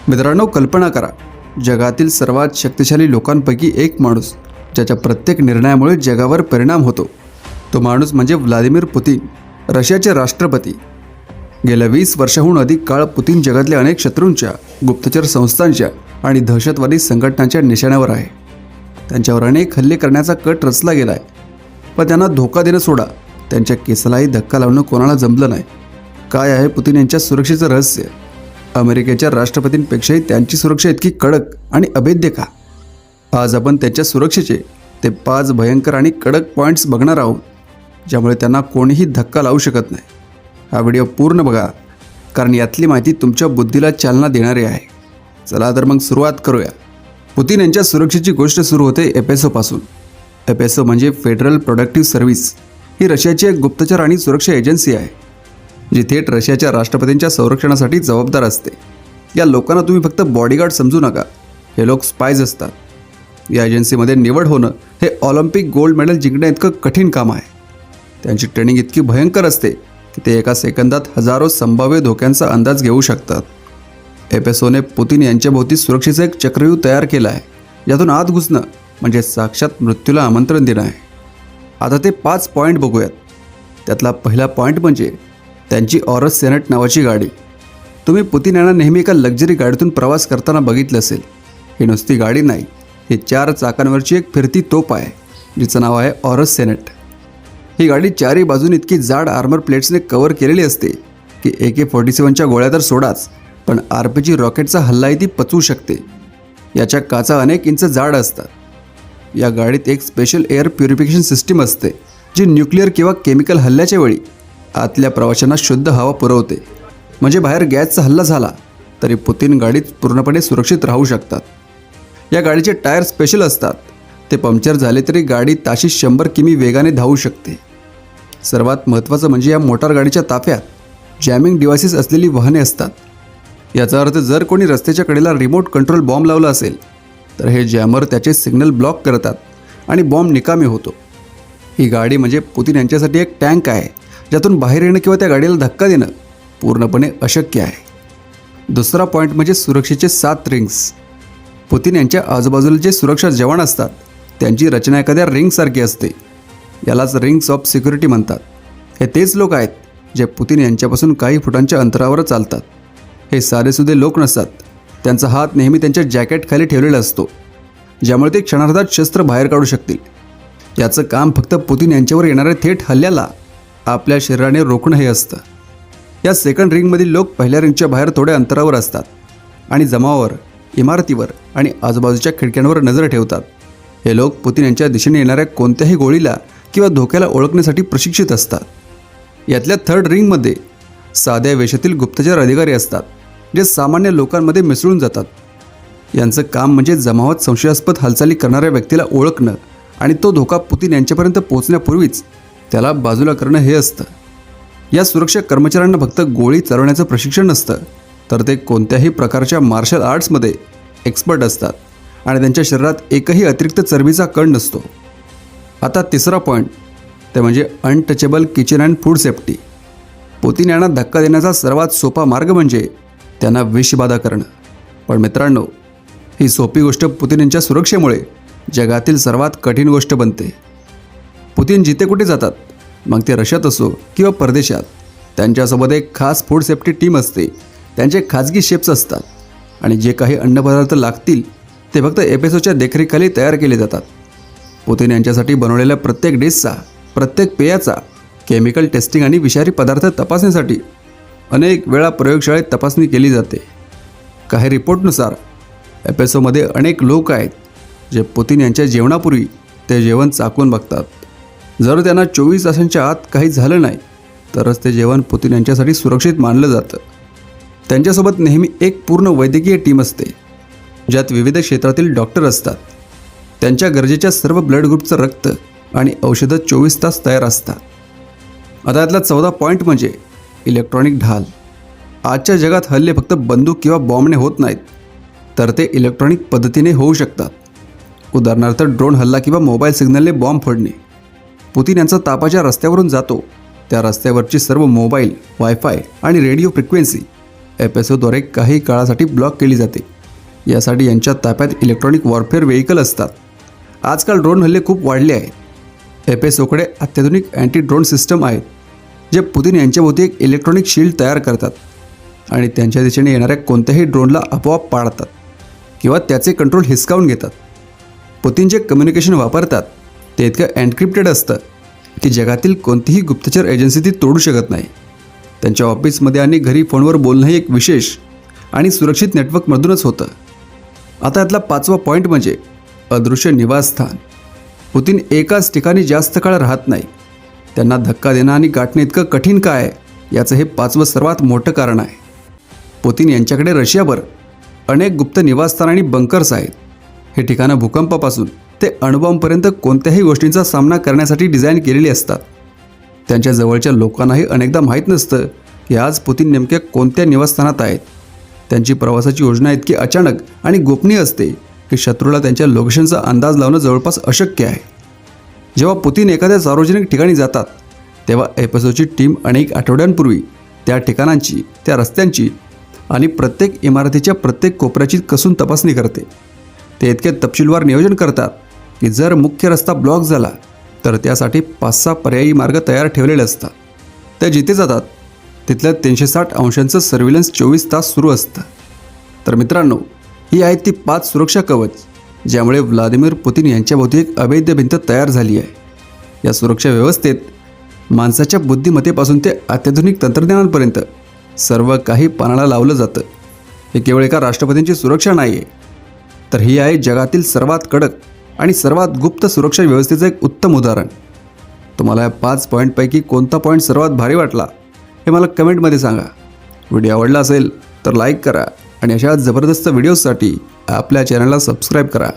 मित्रांनो, कल्पना करा, जगातील सर्वात शक्तिशाली लोकांपैकी एक माणूस ज्याच्या प्रत्येक निर्णयामुळे जगावर परिणाम होतो, तो माणूस म्हणजे व्लादिमीर पुतिन, रशियाचे राष्ट्रपती. गेल्या 20 वर्षाहून अधिक काळ पुतिन जगातल्या अनेक शत्रूंच्या, गुप्तचर संस्थांच्या आणि दहशतवादी संघटनांच्या निशाण्यावर आहे. त्यांच्यावर अनेक हल्ले करण्याचा कट रचला गेला आहे, पण त्यांना धोका देणं सोडा, त्यांच्या केसालाही धक्का लावणं कोणाला जमलं नाही. काय आहे पुतिन यांच्या सुरक्षेचं रहस्य? अमेरिकेच्या राष्ट्रपतींपेक्षाही त्यांची सुरक्षा इतकी कडक आणि अभेद्य का? आज आपण त्यांच्या सुरक्षेचे ते 5 भयंकर आणि कडक पॉईंट्स बघणार आहोत, ज्यामुळे त्यांना कोणीही धक्का लावू शकत नाही. हा व्हिडिओ पूर्ण बघा, कारण यातली माहिती तुमच्या बुद्धीला चालना देणारी आहे. चला तर मग सुरुवात करूया. पुतिन यांच्या सुरक्षेची गोष्ट सुरू होते एपेसोपासून. एपेसो म्हणजे फेडरल प्रोडक्टिव्ह सर्व्हिस. ही रशियाची एक गुप्तचर आणि सुरक्षा एजन्सी आहे, जी थेट रशियाच्या राष्ट्रपतींच्या संरक्षणासाठी जबाबदार असते. या लोकांना तुम्ही फक्त बॉडीगार्ड समजू नका, हे लोक स्पायज असतात. या एजन्सीमध्ये निवड होणं हे ऑलिम्पिक गोल्ड मेडल जिंकण्या इतकं कठीण काम आहे. त्यांची ट्रेनिंग इतकी भयंकर असते की ते एका सेकंदात हजारो संभाव्य धोक्यांचा अंदाज घेऊ शकतात. एपेसोने पुतिन यांच्याभोवती सुरक्षेचं एक चक्रव्यूह तयार केलं आहे, ज्यातून आत घुसणं म्हणजे साक्षात मृत्यूला आमंत्रण देणं आहे. आता ते 5 पॉईंट बघूयात. त्यातला पहिला पॉईंट म्हणजे त्यांची ऑरस सेनेट नावाची गाडी. तुम्ही पुतिन यांना नेहमी एका लक्झरी गाडीतून प्रवास करताना बघितलं असेल. ही नुसती गाडी नाही, ही 4 चाकांवरची एक फिरती तोफ आहे, जिचं नाव आहे ऑरस सेनेट. ही गाडी 4ही बाजून इतकी जाड आर्मर प्लेट्सने कव्हर केलेली असते की AK-47च्या गोळ्या तर सोडाच, पण RPG रॉकेटचा हल्लाही ती पचवू शकते. याच्या काचा अनेक इंच जाड असतात. या गाडीत एक स्पेशल एअर प्युरिफिकेशन सिस्टीम असते, जी न्यूक्लिअर किंवा केमिकल हल्ल्याच्या वेळी आतल्या प्रवाशांना शुद्ध हवा पुरवते. म्हणजे बाहेर गॅसचा हल्ला झाला तरी पुतिन गाडीत पूर्णपणे सुरक्षित राहू शकतात. या गाडीचे टायर स्पेशल असतात. ते पंक्चर झाले तरी गाडी ताशी 100 किमी वेगाने धावू शकते. सर्वात महत्त्वाचं म्हणजे या मोटार गाडीच्या ताफ्यात जॅमिंग डिव्हायसेस असलेली वाहने असतात. याचा अर्थ जर कोणी रस्त्याच्या कडेला रिमोट कंट्रोल बॉम्ब लावला असेल तर हे जॅमर त्याचे सिग्नल ब्लॉक करतात आणि बॉम्ब निकामी होतो. ही गाडी म्हणजे पुतिन यांच्यासाठी एक टँक आहे, ज्यातून बाहेर येणं किंवा त्या गाडीला धक्का देणं पूर्णपणे अशक्य आहे. दुसरा पॉईंट म्हणजे सुरक्षेचे 7 रिंग्स. पुतिन यांच्या आजूबाजूला जे सुरक्षा जवान असतात त्यांची रचना एखाद्या रिंगसारखी असते. यालाच रिंग्स ऑफ सिक्युरिटी म्हणतात. हे तेच लोक आहेत जे पुतिन यांच्यापासून काही फुटांच्या अंतरावर चालतात. हे साधेसुधे लोक नसतात. त्यांचा हात नेहमी त्यांच्या जॅकेट खाली ठेवलेला असतो, ज्यामुळे ते क्षणार्धात शस्त्र बाहेर काढू शकतील. याचं काम फक्त पुतिन यांच्यावर येणाऱ्या थेट हल्ल्याला आपल्या शरीराने रोखणं हे असतं. या सेकंड रिंगमधील लोक पहिल्या रिंगच्या बाहेर थोड्या अंतरावर असतात आणि जमावावर, इमारतीवर आणि आजूबाजूच्या खिडक्यांवर नजर ठेवतात. हे लोक पुतिन यांच्या दिशेने येणाऱ्या कोणत्याही गोळीला किंवा धोक्याला ओळखण्यासाठी प्रशिक्षित असतात. यातल्या थर्ड रिंगमध्ये साध्या वेशातील गुप्तचर अधिकारी असतात, जे सामान्य लोकांमध्ये मिसळून जातात. यांचं काम म्हणजे जमावात संशयास्पद हालचाली करणाऱ्या व्यक्तीला ओळखणं आणि तो धोका पुतिन यांच्यापर्यंत पोहोचण्यापूर्वीच त्याला बाजूला करणं हे असतं. या सुरक्षा कर्मचाऱ्यांना फक्त गोळी चालवण्याचं प्रशिक्षण नसतं, तर ते कोणत्याही प्रकारच्या मार्शल आर्ट्समध्ये एक्सपर्ट असतात आणि त्यांच्या शरीरात एकही अतिरिक्त चरबीचा कण नसतो. आता तिसरा पॉईंट ते म्हणजे untouchable kitchen and food safety. Putin यांना धक्का देण्याचा सर्वात सोपा मार्ग म्हणजे त्यांना विषबाधा करणं. पण मित्रांनो, ही सोपी गोष्ट पुतिन यांच्या सुरक्षेमुळे जगातील सर्वात कठीण गोष्ट बनते. पुतिन जिथे कुठे जातात, मग ते रशियात असो किंवा परदेशात, त्यांच्यासोबत एक खास फूड सेफ्टी टीम असते. त्यांचे खाजगी शेफ्स असतात आणि जे काही अन्नपदार्थ लागतील ते फक्त एपेसोच्या देखरेखीखाली तयार केले जातात. पुतिन यांच्यासाठी बनवलेल्या प्रत्येक डिशचा, प्रत्येक पेयाचा केमिकल टेस्टिंग आणि विषारी पदार्थ तपासण्यासाठी अनेक वेळा प्रयोगशाळेत तपासणी केली जाते. काही रिपोर्टनुसार एपेसोमध्ये अनेक लोक आहेत जे पुतिन यांच्या जेवणापूर्वी ते जेवण चाखून बघतात. जर त्यांना 24 तासांच्या आत काही झालं नाही तरच ते जेवण पुतिन यांच्यासाठी सुरक्षित मानलं जातं. त्यांच्यासोबत नेहमी एक पूर्ण वैद्यकीय टीम असते, ज्यात विविध क्षेत्रातील डॉक्टर असतात. त्यांच्या गरजेच्या सर्व ब्लड ग्रुपचं रक्त आणि औषधं 24 तास तयार असतात. आता यातला 14 पॉईंट म्हणजे इलेक्ट्रॉनिक ढाल. आजच्या जगात हल्ले फक्त बंदूक किंवा बॉम्बने होत नाहीत, तर ते इलेक्ट्रॉनिक पद्धतीने होऊ शकतात. उदाहरणार्थ ड्रोन हल्ला किंवा मोबाईल सिग्नलने बॉम्ब फोडणे. पुतिन यांचा तापाच्या रस्त्यावरून जातो त्या रस्त्यावरची सर्व मोबाईल, वायफाय आणि रेडिओ फ्रिक्वेन्सी FSOद्वारे काही काळासाठी ब्लॉक केली जाते. यासाठी यांच्या ताब्यात इलेक्ट्रॉनिक वॉरफेअर व्हेकल असतात. आजकाल ड्रोन हल्ले खूप वाढले आहेत. FSOकडे अत्याधुनिक अँटी ड्रोन सिस्टम आहेत, जे पुतिन यांच्याभोवती एक इलेक्ट्रॉनिक शील्ड तयार करतात आणि त्यांच्या दिशेने येणाऱ्या कोणत्याही ड्रोनला आपोआप पाडतात किंवा त्याचे कंट्रोल हिसकावून घेतात. पुतिन जे कम्युनिकेशन वापरतात ते इतकं एन्क्रिप्टेड असतं की जगातील कोणतीही गुप्तचर एजन्सी ती तोडू शकत नाही. त्यांच्या ऑफिसमध्ये आणि घरी फोनवर बोलणंही एक विशेष आणि सुरक्षित नेटवर्कमधूनच होतं. आता यातला 5वा पॉईंट म्हणजे अदृश्य निवासस्थान. पुतिन एकाच ठिकाणी जास्त काळ राहत नाही. त्यांना धक्का देणं आणि गाठणं इतकं कठीण काय आहे याचं हे 5वं सर्वात मोठं कारण आहे. पुतिन यांच्याकडे रशियाभर अनेक गुप्त निवासस्थान आणि बंकर्स आहेत. हे ठिकाणं भूकंपापासून ते अणुबॉम्बपर्यंत कोणत्याही गोष्टींचा सामना करण्यासाठी डिझाईन केलेली असतात. त्यांच्या जवळच्या लोकांनाही अनेकदा माहीत नसतं की आज पुतिन नेमक्या कोणत्या निवासस्थानात आहेत. त्यांची प्रवासाची योजना इतकी अचानक आणि गोपनीय असते की शत्रूला त्यांच्या लोकेशनचा अंदाज लावणं जवळपास अशक्य आहे. जेव्हा पुतिन एखाद्या सार्वजनिक ठिकाणी जातात तेव्हा FSOची टीम अनेक आठवड्यांपूर्वी त्या ठिकाणांची, त्या रस्त्यांची आणि प्रत्येक इमारतीच्या प्रत्येक कोपऱ्याची कसून तपासणी करते. ते इतके तपशीलवार नियोजन करतात की जर मुख्य रस्ता ब्लॉक झाला तर त्यासाठी 5-6 पर्यायी मार्ग तयार ठेवलेले असतात. ते जिथे जातात तिथलं 360 अंशांचं सर्व्हिलन्स 24 तास सुरू असतं. तर मित्रांनो, ही आहेत ती 5 सुरक्षा कवच ज्यामुळे व्लादिमीर पुतिन यांच्याभोवती एक अभेद्य भिंत तयार झाली आहे. या सुरक्षा व्यवस्थेत माणसाच्या बुद्धिमत्तेपासून ते अत्याधुनिक तंत्रज्ञानापर्यंत सर्व काही पणाला लावलं जातं. हे केवळ एका राष्ट्रपतींची सुरक्षा नाही आहे, तर ही आहे जगातील सर्वात कडक आणि सर्वात गुप्त सुरक्षा व्यवस्थेचं एक उत्तम उदाहरण. तुम्हाला या 5 पॉईंटपैकी कोणता पॉईंट सर्वात भारी वाटला हे मला कमेंटमध्ये सांगा. व्हिडिओ आवडला असेल तर लाईक करा आणि अशा जबरदस्त व्हिडिओजसाठी आपल्या चॅनलला सबस्क्राईब करा.